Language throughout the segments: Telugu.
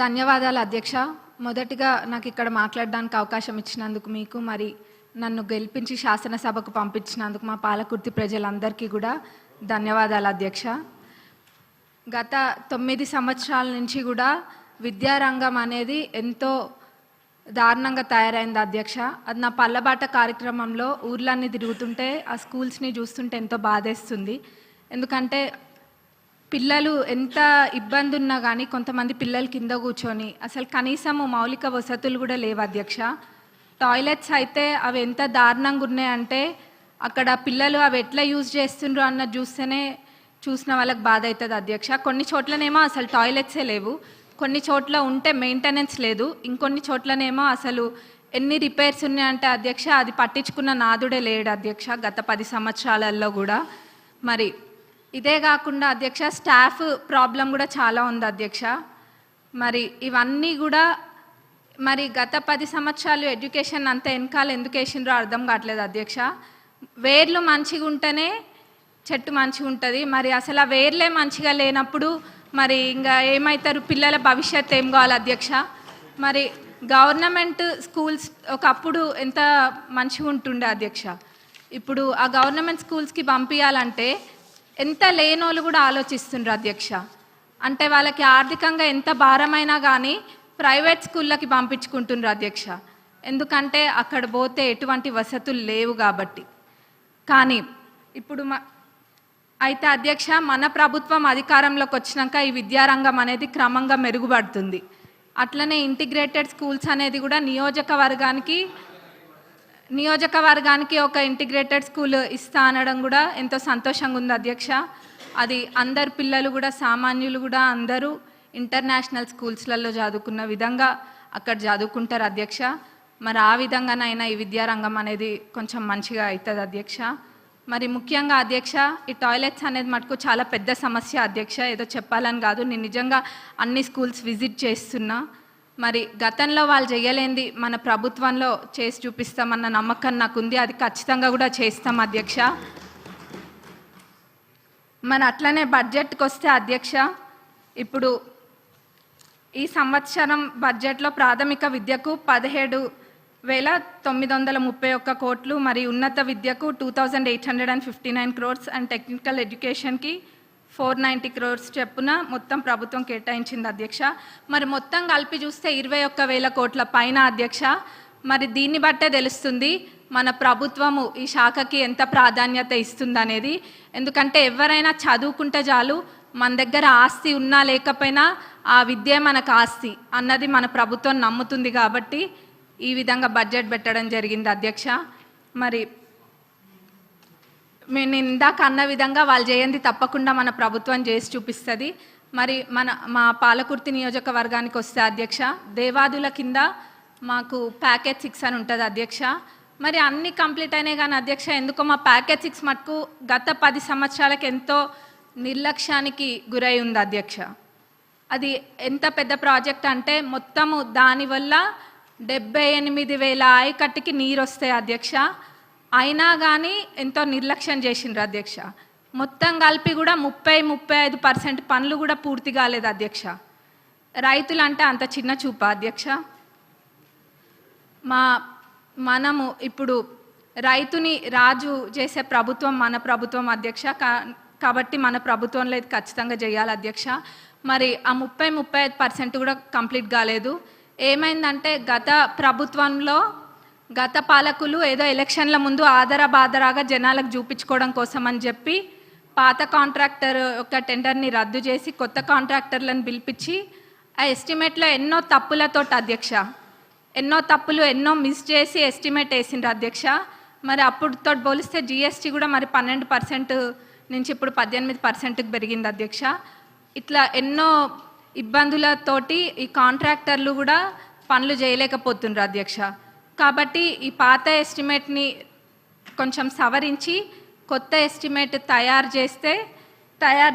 ధన్యవాదాలు అధ్యక్ష. మొదటిగా నాకు ఇక్కడ మాట్లాడడానికి అవకాశం ఇచ్చినందుకు మీకు, మరి నన్ను గెలిపించి శాసనసభకు పంపించినందుకు మా పాలకుర్తి ప్రజలందరికీ కూడా ధన్యవాదాలు అధ్యక్ష. గత 9 సంవత్సరాల నుంచి కూడా విద్యారంగం అనేది ఎంతో దారుణంగా తయారైంది అధ్యక్ష. అది నా పల్లబాట కార్యక్రమంలో ఊర్లన్నీ తిరుగుతుంటే ఆ స్కూల్స్ని చూస్తుంటే ఎంతో బాధేస్తుంది. ఎందుకంటే పిల్లలు ఎంత ఇబ్బంది ఉన్నా కానీ కొంతమంది పిల్లలు కింద కూర్చొని అసలు కనీసం మౌలిక వసతులు కూడా లేవు అధ్యక్ష. టాయిలెట్స్ అయితే అవి ఎంత దారుణంగా ఉన్నాయంటే అక్కడ పిల్లలు అవి ఎట్లా యూజ్ చేస్తుండ్రు అన్న చూస్తేనే చూసిన వాళ్ళకి బాధ అవుతుంది అధ్యక్ష. కొన్ని చోట్లనేమో అసలు టాయిలెట్సే లేవు, కొన్ని చోట్ల ఉంటే మెయింటెనెన్స్ లేదు, ఇంకొన్ని చోట్లనేమో అసలు ఎన్ని రిపేర్స్ ఉన్నాయంటే అధ్యక్ష అది పట్టించుకున్న నాదుడే లేడు అధ్యక్ష గత 10 సంవత్సరాలలో కూడా. మరి ఇదే కాకుండా అధ్యక్ష స్టాఫ్ ప్రాబ్లం కూడా చాలా ఉంది అధ్యక్ష. మరి ఇవన్నీ కూడా మరి గత 10 సంవత్సరాలు ఎడ్యుకేషన్ అంతా వెనకాల ఎందుకు వేసిండ్రో అర్థం కావట్లేదు అధ్యక్ష. వేర్లు మంచిగా ఉంటేనే చెట్టు మంచిగా ఉంటుంది. మరి అసలు ఆ వేర్లే మంచిగా లేనప్పుడు మరి ఇంకా ఏమవుతారు, పిల్లల భవిష్యత్తు ఏం కావాలి అధ్యక్ష. మరి గవర్నమెంట్ స్కూల్స్ ఒకప్పుడు ఎంత మంచిగా ఉంటుండే అధ్యక్ష. ఇప్పుడు ఆ గవర్నమెంట్ స్కూల్స్కి పంపించాలంటే ఎంత లేనోళ్ళు కూడా ఆలోచిస్తుండ్రు అధ్యక్ష. అంటే వాళ్ళకి ఆర్థికంగా ఎంత భారమైనా కానీ ప్రైవేట్ స్కూళ్ళకి పంపించుకుంటుండ్రు అధ్యక్ష. ఎందుకంటే అక్కడ పోతే ఎటువంటి వసతులు లేవు కాబట్టి. కానీ ఇప్పుడు అయితే అధ్యక్ష మన ప్రభుత్వం అధికారంలోకి వచ్చినాక ఈ విద్యారంగం అనేది క్రమంగా మెరుగుపడుతుంది. అట్లనే ఇంటిగ్రేటెడ్ స్కూల్స్ అనేది కూడా నియోజకవర్గానికి ఒక ఇంటిగ్రేటెడ్ స్కూల్ ఇస్తా అనడం కూడా ఎంతో సంతోషంగా ఉంది అధ్యక్ష. అది అందరు పిల్లలు కూడా సామాన్యులు కూడా అందరూ ఇంటర్నేషనల్ స్కూల్స్లలో చదువుకున్న విధంగా అక్కడ చదువుకుంటారు అధ్యక్ష. మరి ఆ విధంగానైనా ఈ విద్యారంగం అనేది కొంచెం మంచిగా అవుతుంది అధ్యక్ష. మరి ముఖ్యంగా అధ్యక్ష ఈ టాయిలెట్స్ అనేది మటుకు చాలా పెద్ద సమస్య అధ్యక్ష. ఏదో చెప్పాలని కాదు, నేను నిజంగా అన్ని స్కూల్స్ విజిట్ చేస్తున్నా. మరి గతంలో వాళ్ళు చేయలేంది మన ప్రభుత్వంలో చేసి చూపిస్తామన్న నమ్మకం నాకు ఉంది. అది ఖచ్చితంగా కూడా చేస్తాం అధ్యక్ష. మరి అట్లనే బడ్జెట్కి వస్తే అధ్యక్ష, ఇప్పుడు ఈ సంవత్సరం బడ్జెట్లో ప్రాథమిక విద్యకు 17,931 కోట్లు, మరి ఉన్నత విద్యకు 2,859 crores అండ్ టెక్నికల్ ఎడ్యుకేషన్కి 490 crores చెప్పున మొత్తం ప్రభుత్వం కేటాయించింది అధ్యక్ష. మరి మొత్తం కలిపి చూస్తే 21,000 కోట్ల పైన అధ్యక్ష. మరి దీన్ని బట్టే తెలుస్తుంది మన ప్రభుత్వము ఈ శాఖకి ఎంత ప్రాధాన్యత ఇస్తుందనేది. ఎందుకంటే ఎవరైనా చదువుకుంటే చాలు, మన దగ్గర ఆస్తి ఉన్నా లేకపోయినా ఆ విద్య మనకు ఆస్తి అన్నది మన ప్రభుత్వం నమ్ముతుంది కాబట్టి ఈ విధంగా బడ్జెట్ పెట్టడం జరిగింది అధ్యక్ష. మరి నేను ఇందాక అన్న విధంగా వాళ్ళు చేయండి తప్పకుండా మన ప్రభుత్వం చేసి చూపిస్తుంది. మరి మా పాలకుర్తి నియోజకవర్గానికి వస్తే అధ్యక్ష, దేవాదుల కింద మాకు ప్యాకేజ్ 6 అని ఉంటుంది అధ్యక్ష. మరి అన్నీ కంప్లీట్ అయినాయి కానీ అధ్యక్ష ఎందుకో మా ప్యాకేజ్ 6 మటుకు గత 10 సంవత్సరాలకు ఎంతో నిర్లక్ష్యానికి గురై ఉంది అధ్యక్ష. అది ఎంత పెద్ద ప్రాజెక్ట్ అంటే మొత్తము దానివల్ల 78,000 ఆయకట్టుకి నీరు వస్తాయి అధ్యక్ష. అయినా కానీ ఎంతో నిర్లక్ష్యం చేసిండ్రు అధ్యక్ష. మొత్తం కలిపి కూడా 30-35% పనులు కూడా పూర్తి కాలేదు అధ్యక్ష. రైతులు అంటే అంత చిన్న చూపా అధ్యక్ష. మనము ఇప్పుడు రైతుని రాజు చేసే ప్రభుత్వం మన ప్రభుత్వం అధ్యక్ష. కాబట్టి మన ప్రభుత్వంలో ఇది ఖచ్చితంగా చేయాలి అధ్యక్ష. మరి ఆ 30-35% కూడా కంప్లీట్ కాలేదు. ఏమైందంటే గత ప్రభుత్వంలో గత పాలకులు ఏదో ఎలక్షన్ల ముందు ఆదరాబాదరాగా జనాలకు చూపించుకోవడం కోసం అని చెప్పి పాత కాంట్రాక్టర్ యొక్క టెండర్ని రద్దు చేసి కొత్త కాంట్రాక్టర్లను పిలిపించి ఆ ఎస్టిమేట్లో ఎన్నో తప్పులతోటి అధ్యక్ష, ఎన్నో మిస్ చేసి ఎస్టిమేట్ వేసిండ్రు అధ్యక్ష. మరి అప్పుడుతో పోలిస్తే జిఎస్టీ కూడా మరి 12% నుంచి ఇప్పుడు 18%కి పెరిగింది అధ్యక్ష. ఇట్లా ఎన్నో ఇబ్బందులతోటి ఈ కాంట్రాక్టర్లు కూడా పనులు చేయలేకపోతుండ్రు అధ్యక్ష. కాబట్టి ఈ పాత ఎస్టిమేట్ని కొంచెం సవరించి కొత్త ఎస్టిమేట్ తయారు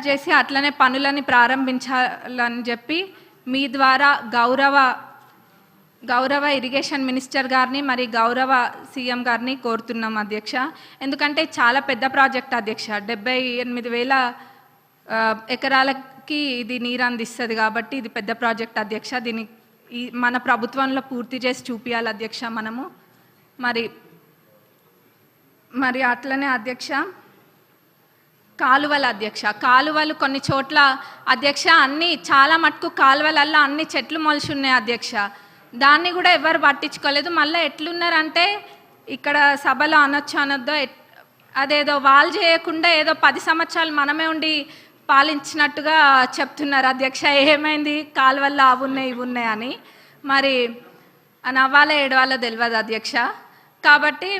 చేసి అట్లనే పనులని ప్రారంభించాలని చెప్పి మీ ద్వారా గౌరవ ఇరిగేషన్ మినిస్టర్ గారిని మరి గౌరవ సీఎం గారిని కోరుతున్నాం అధ్యక్ష. ఎందుకంటే చాలా పెద్ద ప్రాజెక్ట్ అధ్యక్ష. 78,000 ఎకరాల ప్రాజెక్ట్స్కి ఇది నీరు అందిస్తుంది కాబట్టి ఇది పెద్ద ప్రాజెక్ట్ అధ్యక్ష. దీన్ని మన ప్రభుత్వంలో పూర్తి చేసి చూపించాలి అధ్యక్ష మనము. మరి అట్లనే అధ్యక్ష కాలువలు అధ్యక్ష, కాలువలు కొన్ని చోట్ల అధ్యక్ష అన్నీ చాలా మటుకు కాలువలల్లో అన్ని చెట్లు మొలిచి ఉన్నాయి అధ్యక్ష. దాన్ని కూడా ఎవరు పట్టించుకోలేదు. మళ్ళీ ఎట్లున్నారంటే ఇక్కడ సభలో అనొద్దో అదేదో వాళ్ళు చేయకుండా ఏదో 10 సంవత్సరాలు మనమే ఉండి పాలించినట్టుగా చెప్తున్నారు అధ్యక్ష. ఏమైంది కాలువల్లో అవి ఉన్నాయి ఇవి ఉన్నాయి అని. మరి నవ్వాలో ఏడవాలో తెలియదు అధ్యక్ష. కాబట్టి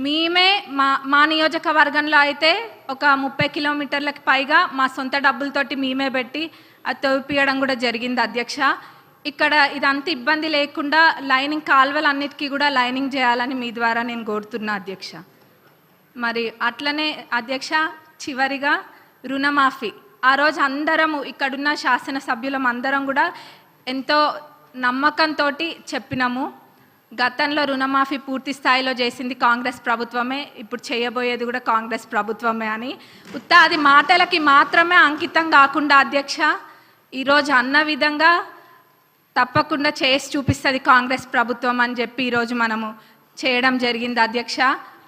మేమే మా నియోజకవర్గంలో అయితే ఒక 30 కిలోమీటర్లకు పైగా మా సొంత డబ్బులతోటి మేమే పెట్టి అది తవ్విపియడం కూడా జరిగింది అధ్యక్ష. ఇక్కడ ఇదంతా ఇబ్బంది లేకుండా లైనింగ్ కాలువలన్నిటికీ కూడా లైనింగ్ చేయాలని మీ ద్వారా నేను కోరుతున్నా అధ్యక్ష. మరి అట్లనే అధ్యక్ష చివరిగా రుణమాఫీ, ఆ రోజు అందరము ఇక్కడున్న శాసనసభ్యులం అందరం కూడా ఎంతో నమ్మకంతో చెప్పినాము. గతంలో రుణమాఫీ పూర్తి స్థాయిలో చేసింది కాంగ్రెస్ ప్రభుత్వమే, ఇప్పుడు చేయబోయేది కూడా కాంగ్రెస్ ప్రభుత్వమే అని. అది మాటలకి మాత్రమే అంకితం కాకుండా అధ్యక్ష ఈరోజు అన్న విధంగా తప్పకుండా చేసి చూపిస్తుంది కాంగ్రెస్ ప్రభుత్వం అని చెప్పి ఈరోజు మనము చేయడం జరిగింది అధ్యక్ష.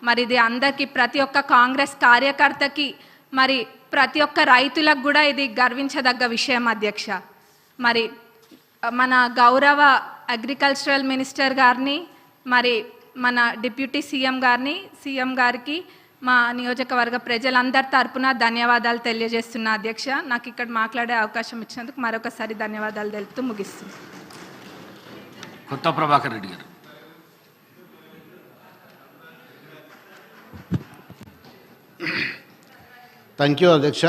మరి ఇది అందరికీ ప్రతి ఒక్క కాంగ్రెస్ కార్యకర్తకి మరి ప్రతి ఒక్క రైతులకు కూడా ఇది గర్వించదగ్గ విషయం అధ్యక్ష. మరి మన గౌరవ అగ్రికల్చరల్ మినిస్టర్ గారిని మరి మన డిప్యూటీ సీఎం గారికి మా నియోజకవర్గ ప్రజలందరి తరపున ధన్యవాదాలు తెలియజేస్తున్నా అధ్యక్ష. నాకు ఇక్కడ మాట్లాడే అవకాశం ఇచ్చినందుకు మరొకసారి ధన్యవాదాలు తెలుపుతూ ముగిస్తుంది. కొత్త ప్రభాకర్ రెడ్డి గారు. థ్యాంక్ యూ అధ్యక్ష.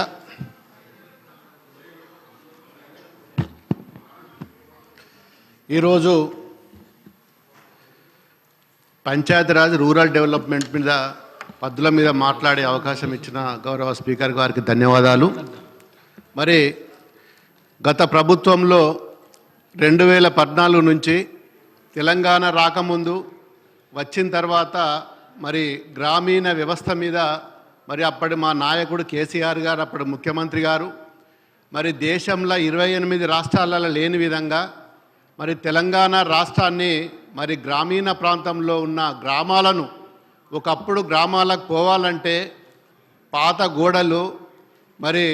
ఈరోజు పంచాయతీరాజ్ రూరల్ డెవలప్మెంట్ మీద పద్ధతుల మీద మాట్లాడే అవకాశం ఇచ్చిన గౌరవ స్పీకర్ గారికి ధన్యవాదాలు. మరి గత ప్రభుత్వంలో 2014 నుంచి తెలంగాణ రాకముందు వచ్చిన తర్వాత మరి గ్రామీణ వ్యవస్థ మీద మరి అప్పటి మా నాయకుడు కేసీఆర్ గారు, అప్పటి ముఖ్యమంత్రి గారు మరి దేశంలో 28 రాష్ట్రాలలో లేని విధంగా మరి తెలంగాణ రాష్ట్రాన్ని మరి గ్రామీణ ప్రాంతంలో ఉన్న గ్రామాలను, ఒకప్పుడు గ్రామాలకు పోవాలంటే పాత గోడలు, మరి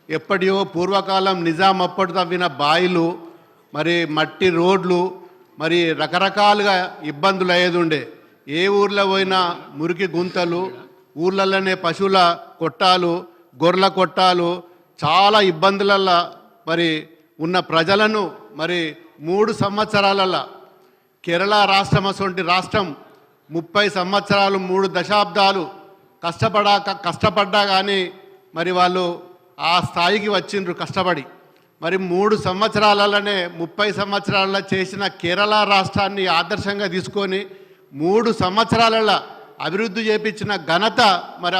ఎప్పటియో పూర్వకాలం నిజాం అప్పటి తవ్విన బాయిలు, మరి మట్టి రోడ్లు, మరి రకరకాలుగా ఇబ్బందులు అయ్యేది ఉండే. ఏ ఊర్లో పోయినా మురికి గుంతలు, ఊర్లలోనే పశువుల కొట్టాలు, గొర్రెల కొట్టాలు, చాలా ఇబ్బందులలో మరి ఉన్న ప్రజలను మరి 3 సంవత్సరాలలో కేరళ రాష్ట్రం అసొంటి రాష్ట్రం 30 సంవత్సరాలు 3 దశాబ్దాలు కష్టపడ్డా కానీ మరి వాళ్ళు ఆ స్థాయికి వచ్చిండ్రు కష్టపడి. మరి 3 సంవత్సరాలలోనే 30 సంవత్సరాలలో చేసిన కేరళ రాష్ట్రాన్ని ఆదర్శంగా తీసుకొని 3 సంవత్సరాలలో అభివృద్ధి చేపించిన ఘనత మరి